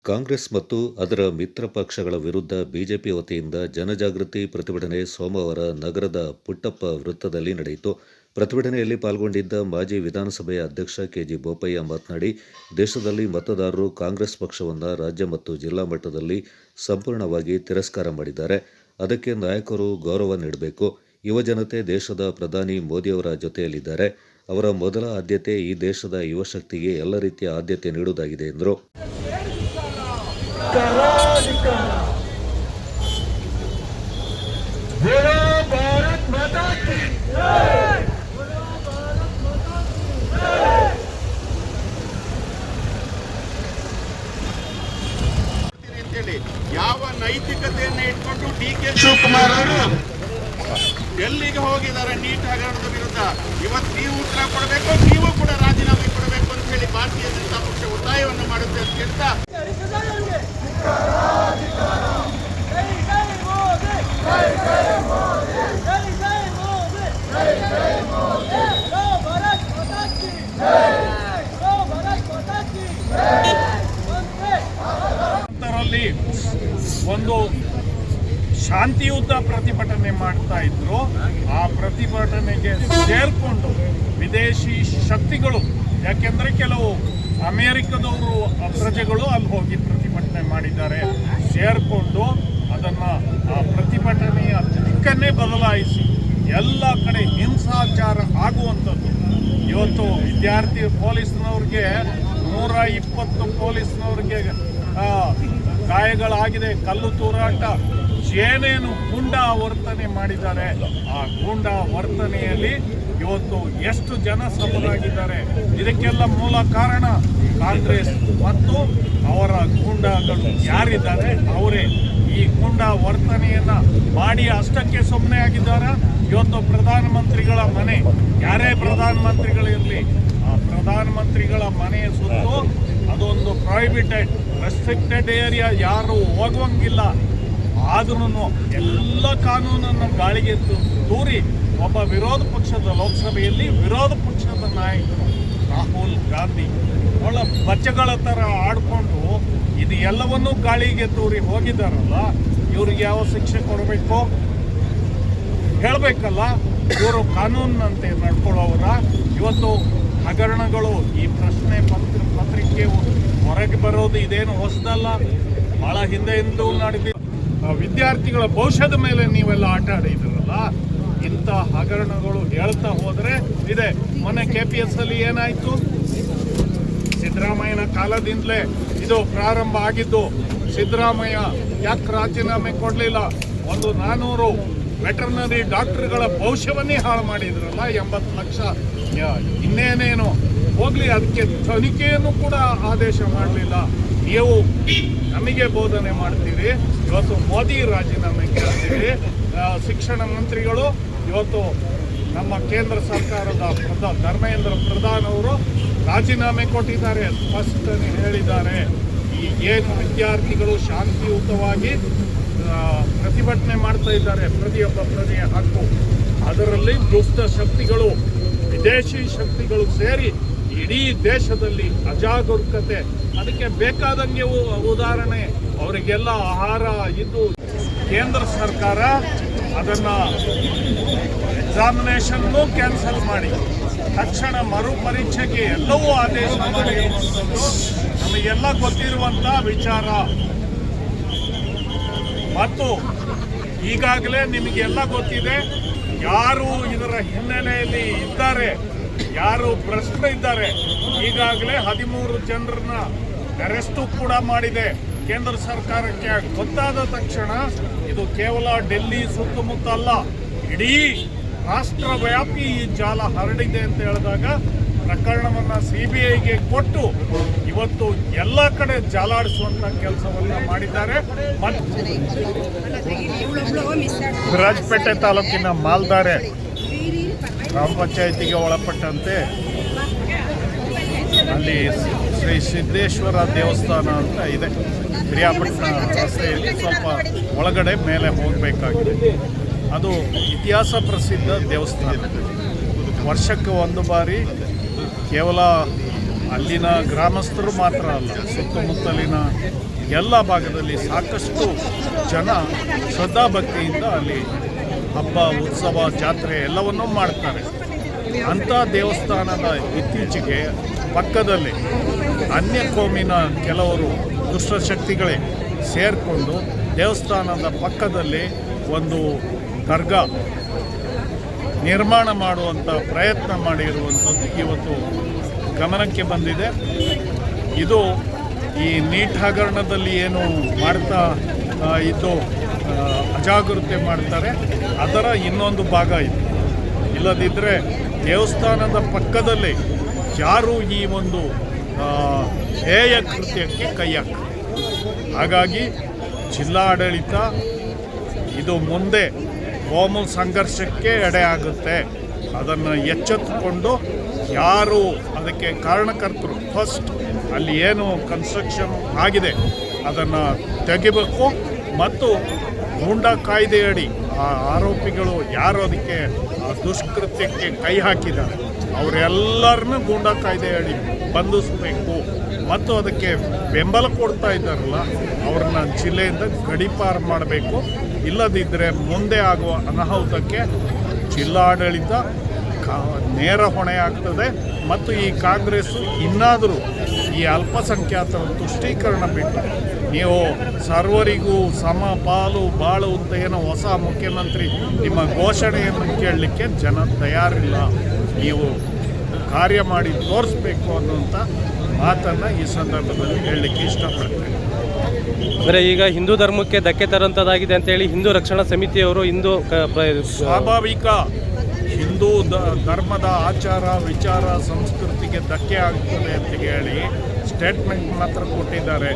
ಕಾಂಗ್ರೆಸ್ ಮತ್ತು ಅದರ ಮಿತ್ರ ಪಕ್ಷಗಳ ವಿರುದ್ಧ ಬಿಜೆಪಿ ವತಿಯಿಂದ ಜನಜಾಗೃತಿ ಪ್ರತಿಭಟನೆ ಸೋಮವಾರ ನಗರದ ಪುಟ್ಟಪ್ಪ ವೃತ್ತದಲ್ಲಿ ನಡೆಯಿತು. ಪ್ರತಿಭಟನೆಯಲ್ಲಿ ಪಾಲ್ಗೊಂಡಿದ್ದ ಮಾಜಿ ವಿಧಾನಸಭೆಯ ಅಧ್ಯಕ್ಷ ಕೆಜಿ ಬೋಪಯ್ಯ ಮಾತನಾಡಿ, ದೇಶದಲ್ಲಿ ಮತದಾರರು ಕಾಂಗ್ರೆಸ್ ಪಕ್ಷವನ್ನು ರಾಜ್ಯ ಮತ್ತು ಜಿಲ್ಲಾ ಮಟ್ಟದಲ್ಲಿ ಸಂಪೂರ್ಣವಾಗಿ ತಿರಸ್ಕಾರ ಮಾಡಿದ್ದಾರೆ. ಅದಕ್ಕೆ ನಾಯಕರು ಗೌರವ ನೀಡಬೇಕು. ಯುವಜನತೆ ದೇಶದ ಪ್ರಧಾನಿ ಮೋದಿಯವರ ಜೊತೆಯಲ್ಲಿದ್ದಾರೆ. ಅವರ ಮೊದಲ ಆದ್ಯತೆ ಈ ದೇಶದ ಯುವಶಕ್ತಿಗೆ ಎಲ್ಲ ರೀತಿಯ ಆದ್ಯತೆ ನೀಡುವುದಾಗಿದೆ ಎಂದರು. ಯಾವ ನೈತಿಕತೆಯನ್ನು ಇಟ್ಕೊಂಡು ಡಿ.ಕೆ. ಶಿವಕುಮಾರ್ ಅವರು ಎಲ್ಲಿಗೆ ಹೋಗಿದ್ದಾರೆ ನೀಟ್ ಹಗರಣದ ವಿರುದ್ಧ? ಇವತ್ತು ನೀವು ಉತ್ತರ ಕೊಡಬೇಕು, ನೀವು ಕೂಡ ರಾಜೀನಾಮೆ ಕೊಡಬೇಕು ಅಂತ ಹೇಳಿ ಭಾರತೀಯ ಜನತಾ ಪಕ್ಷ ಒತ್ತಾಯವನ್ನು ಮಾಡುತ್ತೆ ಅಂತ ಹೇಳ್ತಾ ಒಂದು ಶಾಂತಿಯುತ ಪ್ರತಿಭಟನೆ ಮಾಡ್ತಾ ಇದ್ರು. ಆ ಪ್ರತಿಭಟನೆಗೆ ಸೇರ್ಕೊಂಡು ವಿದೇಶಿ ಶಕ್ತಿಗಳು, ಯಾಕೆಂದ್ರೆ ಕೆಲವು ಅಮೆರಿಕದವರು ಪ್ರಜೆಗಳು ಅಲ್ಲಿ ಹೋಗಿ ಪ್ರತಿಭಟನೆ ಮಾಡಿದ್ದಾರೆ, ಸೇರ್ಕೊಂಡು ಅದನ್ನು ಆ ಪ್ರತಿಭಟನೆಯ ದಿಕ್ಕನ್ನೇ ಬದಲಾಯಿಸಿ ಎಲ್ಲ ಕಡೆ ಹಿಂಸಾಚಾರ ಆಗುವಂಥದ್ದು. ಇವತ್ತು ವಿದ್ಯಾರ್ಥಿ ಪೊಲೀಸ್ನವ್ರಿಗೆ 120 ಪೊಲೀಸ್ನವ್ರಿಗೆ ಗಾಯಗಳಾಗಿದೆ, ಕಲ್ಲು ತೂರಾಟ, ಏನೇನು ಗೂಂಡಾ ವರ್ತನೆ ಮಾಡಿದ್ದಾರೆ. ಆ ಗೂಂಡಾ ವರ್ತನೆಯಲ್ಲಿ ಇವತ್ತು ಎಷ್ಟು ಜನ ಸಫಲರಾಗಿದ್ದಾರೆ. ಇದಕ್ಕೆಲ್ಲ ಮೂಲ ಕಾರಣ ಕಾಂಗ್ರೆಸ್ ಮತ್ತು ಅವರ ಗೂಂಡಾಗಳು ಯಾರಿದ್ದಾರೆ ಅವರೇ. ಈ ಗೂಂಡಾ ವರ್ತನೆಯನ್ನ ಮಾಡಿ ಅಷ್ಟಕ್ಕೆ ಸುಮ್ಮನೆ ಆಗಿದ್ದಾರೆ. ಇವತ್ತು ಪ್ರಧಾನಮಂತ್ರಿಗಳ ಮನೆ, ಯಾರೇ ಪ್ರಧಾನಮಂತ್ರಿಗಳಿರಲಿ, ಆ ಪ್ರಧಾನಮಂತ್ರಿಗಳ ಮನೆಯ ಸುತ್ತು ಅದೊಂದು ಪ್ರೊಹಿಬಿಟೆಡ್ ರೆಸ್ಟ್ರಿಕ್ಟೆಡ್ ಏರಿಯಾ, ಯಾರು ಹೋಗುವಂಗಿಲ್ಲ. ಆದ್ರೂ ಎಲ್ಲ ಕಾನೂನನ್ನು ಗಾಳಿಗೆ ತೂರಿ ಒಬ್ಬ ವಿರೋಧ ಪಕ್ಷದ ಲೋಕಸಭೆಯಲ್ಲಿ ವಿರೋಧ ಪಕ್ಷದ ನಾಯಕರು ರಾಹುಲ್ ಗಾಂಧಿ ಒಳ್ಳ ಬಚ್ಚಗಳ ಥರ ಆಡ್ಕೊಂಡು ಇದು ಎಲ್ಲವನ್ನೂ ಗಾಳಿಗೆ ತೂರಿ ಹೋಗಿದ್ದಾರಲ್ಲ, ಇವ್ರಿಗೆ ಯಾವ ಶಿಕ್ಷೆ ಕೊಡಬೇಕು ಹೇಳಬೇಕಲ್ಲ. ಇವರು ಕಾನೂನಿನಂತೆ ನಡ್ಕೊಳ್ಳೋರ. ಇವತ್ತು ಹಗರಣಗಳು, ಈ ಪ್ರಶ್ನೆ ಪತ್ರಿಕೆ ಹೊರಗೆ ಬರೋದು ಇದೇನು ಹೊಸದಲ್ಲ, ಭಾಳ ಹಿಂದೆಯಿಂದಲೂ ನಡೆದಿದೆ. ವಿದ್ಯಾರ್ಥಿಗಳ ಭವಿಷ್ಯದ ಮೇಲೆ ನೀವೆಲ್ಲ ಆಟ ಆಡಿದ್ರಲ್ಲ, ಇಂಥ ಹಗರಣಗಳು ಹೇಳ್ತಾ ಹೋದರೆ ಇದೆ. ಮೊನ್ನೆ KPS ಅಲ್ಲಿ ಏನಾಯಿತು? ಸಿದ್ದರಾಮಯ್ಯನ ಕಾಲದಿಂದಲೇ ಇದು ಪ್ರಾರಂಭ ಆಗಿದ್ದು. ಸಿದ್ದರಾಮಯ್ಯ ಯಾಕೆ ರಾಜೀನಾಮೆ ಕೊಡಲಿಲ್ಲ? 400 ವೆಟರ್ನರಿ ಡಾಕ್ಟರ್ಗಳ ಭವಿಷ್ಯವನ್ನೇ ಹಾಳು ಮಾಡಿದ್ರಲ್ಲ, 80 ಲಕ್ಷ. ಇನ್ನೇನೇನು ಹೋಗ್ಲಿ, ಅದಕ್ಕೆ ತನಿಖೆಯನ್ನು ಕೂಡ ಆದೇಶ ಮಾಡಲಿಲ್ಲ. ನೀವು ನಮಗೆ ಬೋಧನೆ ಮಾಡ್ತೀರಿ. ಇವತ್ತು ಮೋದಿ ರಾಜೀನಾಮೆ ಕೇಳ್ತೀರಿ. ಶಿಕ್ಷಣ ಮಂತ್ರಿಗಳು ಇವತ್ತು ನಮ್ಮ ಕೇಂದ್ರ ಸರ್ಕಾರದ ಧರ್ಮೇಂದ್ರ ಪ್ರಧಾನ್ ಅವರು ರಾಜೀನಾಮೆ ಕೊಟ್ಟಿದ್ದಾರೆ, ಸ್ಪಷ್ಟನೆ ಹೇಳಿದ್ದಾರೆ. ಈ ಏನು ವಿದ್ಯಾರ್ಥಿಗಳು ಶಾಂತಿಯುತವಾಗಿ ಪ್ರತಿಭಟನೆ ಮಾಡ್ತಾ ಇದ್ದಾರೆ, ಪ್ರತಿಯೊಬ್ಬ ಪ್ರಜೆಯ ಹಕ್ಕು, ಅದರಲ್ಲಿ ದುಷ್ಟ ಶಕ್ತಿಗಳು, ವಿದೇಶಿ ಶಕ್ತಿಗಳು ಸೇರಿ ಇಡೀ ದೇಶದಲ್ಲಿ ಅಜಾಗರೂಕತೆ. ಅದಕ್ಕೆ ಬೇಕಾದಂಗೆ ಉದಾಹರಣೆ, ಅವರಿಗೆಲ್ಲ ಆಹಾರ ಇದ್ದು ಕೇಂದ್ರ ಸರ್ಕಾರ ಅದನ್ನು ಎಕ್ಸಾಮಿನೇಷನ್ನು ಕ್ಯಾನ್ಸಲ್ ಮಾಡಿ ತಕ್ಷಣ ಮರುಪರೀಕ್ಷೆಗೆ ಎಲ್ಲವೂ ಆದೇಶ ಮಾಡಿರುವಂಥದ್ದು ನಮಗೆಲ್ಲ ಗೊತ್ತಿರುವಂಥ ವಿಚಾರ. ಮತ್ತು ಈಗಾಗಲೇ ನಿಮಗೆಲ್ಲ ಗೊತ್ತಿದೆ ಯಾರು ಇದರ ಹಿನ್ನೆಲೆಯಲ್ಲಿ ಇದ್ದಾರೆ, ಯಾರು ಭ್ರಷ್ಟರಿದ್ದಾರೆ. ಈಗಾಗಲೇ 13 ಜನರನ್ನ ಅರೆಸ್ಟು ಕೂಡ ಮಾಡಿದೆ ಕೇಂದ್ರ ಸರ್ಕಾರಕ್ಕೆ. ಗೊತ್ತಾದ ತಕ್ಷಣ ಇದು ಕೇವಲ ಡೆಲ್ಲಿ ಸುತ್ತಮುತ್ತ ಅಲ್ಲ, ಇಡೀ ರಾಷ್ಟ್ರವ್ಯಾಪಿ ಈ ಜಾಲ ಹರಡಿದೆ ಅಂತ ಹೇಳಿದಾಗ ಪ್ರಕರಣವನ್ನು CBIಗೆ ಕೊಟ್ಟು ಇವತ್ತು ಎಲ್ಲ ಕಡೆ ಜಾಲಾಡಿಸುವಂತ ಕೆಲಸವನ್ನ ಮಾಡಿದ್ದಾರೆ. ಮತ್ತು ರಾಜಪೇಟೆ ತಾಲೂಕಿನ ಮಾಲ್ದಾರೆ ಗ್ರಾಮ ಪಂಚಾಯಿತಿಗೆ ಒಳಪಟ್ಟಂತೆ ಅಲ್ಲಿ ಶ್ರೀ ಸಿದ್ದೇಶ್ವರ ದೇವಸ್ಥಾನ ಅಂತ ಇದೆ. ಪಿರಿಯಾಪಟ್ಟಣ ರಸ್ತೆಯಲ್ಲಿ ಸ್ವಲ್ಪ ಒಳಗಡೆ ಮೇಲೆ ಹೋಗಬೇಕಾಗಿದೆ. ಅದು ಇತಿಹಾಸ ಪ್ರಸಿದ್ಧ ದೇವಸ್ಥಾನ. ವರ್ಷಕ್ಕೆ ಒಂದು ಬಾರಿ ಕೇವಲ ಅಲ್ಲಿನ ಗ್ರಾಮಸ್ಥರು ಮಾತ್ರ ಅಲ್ಲ, ಸುತ್ತಮುತ್ತಲಿನ ಎಲ್ಲ ಭಾಗದಲ್ಲಿ ಸಾಕಷ್ಟು ಜನ ಶ್ರದ್ಧಾಭಕ್ತಿಯಿಂದ ಅಲ್ಲಿ ಹಬ್ಬ ಉತ್ಸವ ಜಾತ್ರೆ ಎಲ್ಲವನ್ನೂ ಮಾಡ್ತಾರೆ. ಅಂಥ ದೇವಸ್ಥಾನದ ಇತ್ತೀಚೆಗೆ ಪಕ್ಕದಲ್ಲಿ ಅನ್ಯ ಕೋಮಿನ ಕೆಲವರು ದುಷ್ಟಶಕ್ತಿಗಳೇ ಸೇರಿಕೊಂಡು ದೇವಸ್ಥಾನದ ಪಕ್ಕದಲ್ಲಿ ಒಂದು ದರ್ಗಾ ನಿರ್ಮಾಣ ಮಾಡುವಂಥ ಪ್ರಯತ್ನ ಮಾಡಿರುವಂಥದ್ದು ಇವತ್ತು ಗಮನಕ್ಕೆ ಬಂದಿದೆ. ಇದು ಈ ನೀಟ್ ಹಗರಣದಲ್ಲಿ ಏನು ಮಾಡ್ತಾ ಇದ್ದು ಅಜಾಗರೂಕತೆ ಮಾಡ್ತಾರೆ ಅದರ ಇನ್ನೊಂದು ಭಾಗ ಇದು. ಇಲ್ಲದಿದ್ದರೆ ದೇವಸ್ಥಾನದ ಪಕ್ಕದಲ್ಲೇ ಯಾರೂ ಈ ಒಂದು ಹೇಯ ಕೃತ್ಯಕ್ಕೆ ಕೈ ಹಾಕ್ತಾರೆ. ಹಾಗಾಗಿ ಜಿಲ್ಲಾಡಳಿತ ಇದು ಮುಂದೆ ಕೋಮು ಸಂಘರ್ಷಕ್ಕೆ ಎಡೆಯಾಗುತ್ತೆ. ಅದನ್ನು ಎಚ್ಚೆತ್ತುಕೊಂಡು ಯಾರು ಅದಕ್ಕೆ ಕಾರಣಕರ್ತರು ಫಸ್ಟ್ ಅಲ್ಲಿ ಏನು ಕನ್ಸ್ಟ್ರಕ್ಷನ್ ಆಗಿದೆ ಅದನ್ನು ತೆಗಿಬೇಕು ಮತ್ತು ಗೂಂಡಾ ಕಾಯ್ದೆಯಡಿ ಆ ಆರೋಪಿಗಳು ಯಾರು ಅದಕ್ಕೆ ದುಷ್ಕೃತ್ಯಕ್ಕೆ ಕೈ ಹಾಕಿದ್ದಾರೆ ಅವರೆಲ್ಲರನ್ನೂ ಗೂಂಡಾ ಕಾಯ್ದೆಯಡಿ ಬಂಧಿಸಬೇಕು ಮತ್ತು ಅದಕ್ಕೆ ಬೆಂಬಲ ಕೊಡ್ತಾ ಇದ್ದಾರಲ್ಲ ಅವ್ರನ್ನ ಜಿಲ್ಲೆಯಿಂದ ಗಡೀಪಾರು ಮಾಡಬೇಕು. ಇಲ್ಲದಿದ್ದರೆ ಮುಂದೆ ಆಗುವ ಅನಾಹುತಕ್ಕೆ ಜಿಲ್ಲಾಡಳಿತ ನೇರ ಹೊಣೆ ಆಗ್ತದೆ. ಮತ್ತು ಈ ಕಾಂಗ್ರೆಸ್ಸು ಇನ್ನಾದರೂ ಈ ಅಲ್ಪಸಂಖ್ಯಾತರ ತುಷ್ಟೀಕರಣ ಬಿಟ್ಟು ನೀವು ಸರ್ವರಿಗೂ ಸಮ ಪಾಲು ಬಾಳು ಅಂತ ಏನೋ ಹೊಸ ಮುಖ್ಯಮಂತ್ರಿ ನಿಮ್ಮ ಘೋಷಣೆಯನ್ನು ಕೇಳಲಿಕ್ಕೆ ಜನ ತಯಾರಿಲ್ಲ. ನೀವು ಕಾರ್ಯ ಮಾಡಿ ತೋರಿಸ್ಬೇಕು ಅನ್ನುವಂಥ ಮಾತನ್ನು ಈ ಸಂದರ್ಭದಲ್ಲಿ ಹೇಳಲಿಕ್ಕೆ ಇಷ್ಟಪಡ್ತೇನೆ. ಅಂದರೆ ಈಗ ಹಿಂದೂ ಧರ್ಮಕ್ಕೆ ಧಕ್ಕೆ ತರುವಂಥದ್ದಾಗಿದೆ ಅಂತೇಳಿ ಹಿಂದೂ ರಕ್ಷಣಾ ಸಮಿತಿಯವರು ಸ್ವಾಭಾವಿಕ ಹಿಂದೂ ಧರ್ಮದ ಆಚಾರ ವಿಚಾರ ಸಂಸ್ಕೃತಿಗೆ ಧಕ್ಕೆ ಆಗ್ತದೆ ಅಂತ ಹೇಳಿ ಸ್ಟೇಟ್ಮೆಂಟ್ ಮಾತ್ರ ಕೊಟ್ಟಿದ್ದಾರೆ.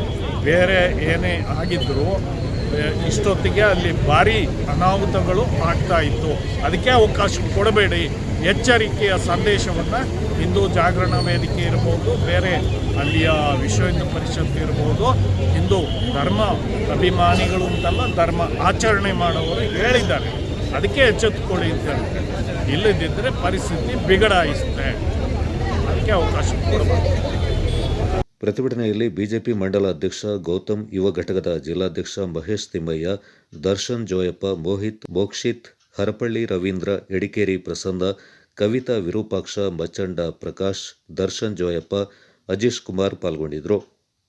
ಬೇರೆ ಏನೇ ಆಗಿದ್ದರೂ ಇಷ್ಟೊತ್ತಿಗೆ ಅಲ್ಲಿ ಭಾರಿ ಅನಾಹುತಗಳು ಆಗ್ತಾ ಇತ್ತು. ಅದಕ್ಕೆ ಅವಕಾಶ ಕೊಡಬೇಡಿ. ಎಚ್ಚರಿಕೆಯ ಸಂದೇಶವನ್ನು ಹಿಂದೂ ಜಾಗರಣ ವೇದಿಕೆ ಇರ್ಬೋದು, ಬೇರೆ ಅಲ್ಲಿಯ ವಿಶ್ವ ಹಿಂದೂ ಪರಿಷತ್ ಇರ್ಬೋದು, ಹಿಂದೂ ಧರ್ಮ ಅಭಿಮಾನಿಗಳು ಅಂತಲ್ಲ ಧರ್ಮ ಆಚರಣೆ ಮಾಡೋರು ಹೇಳಿದ್ದಾರೆ. ಅದಕ್ಕೆ ಎಚ್ಚೆತ್ತುಕೊಳ್ಳಿ ಅಂತ. ಇಲ್ಲದಿದ್ದರೆ ಪರಿಸ್ಥಿತಿ ಬಿಗಡಾಯಿಸುತ್ತೆ. ಅದಕ್ಕೆ ಅವಕಾಶ ಕೊಡಬೇಕು. ಪ್ರತಿಭಟನೆಯಲ್ಲಿ ಬಿಜೆಪಿ ಮಂಡಲ ಅಧ್ಯಕ್ಷ ಗೌತಮ್, ಯುವ ಘಟಕದ ಜಿಲ್ಲಾಧ್ಯಕ್ಷ ಮಹೇಶ್ ತಿಮ್ಮಯ್ಯ, ದರ್ಶನ್ ಜೋಯಪ್ಪ, ಮೋಹಿತ್, ಮೋಕ್ಷಿತ್, ಹರಪಳ್ಳಿ ರವೀಂದ್ರ, ಎಡಿಕೇರಿ ಪ್ರಸನ್ನ, ಕವಿತಾ ವಿರೂಪಾಕ್ಷ, ಮಚ್ಚಂಡ ಪ್ರಕಾಶ್, ದರ್ಶನ್ ಜೋಯಪ್ಪ, ಅಜೀಶ್ ಕುಮಾರ್ ಪಾಲ್ಗೊಂಡಿದ್ದರು.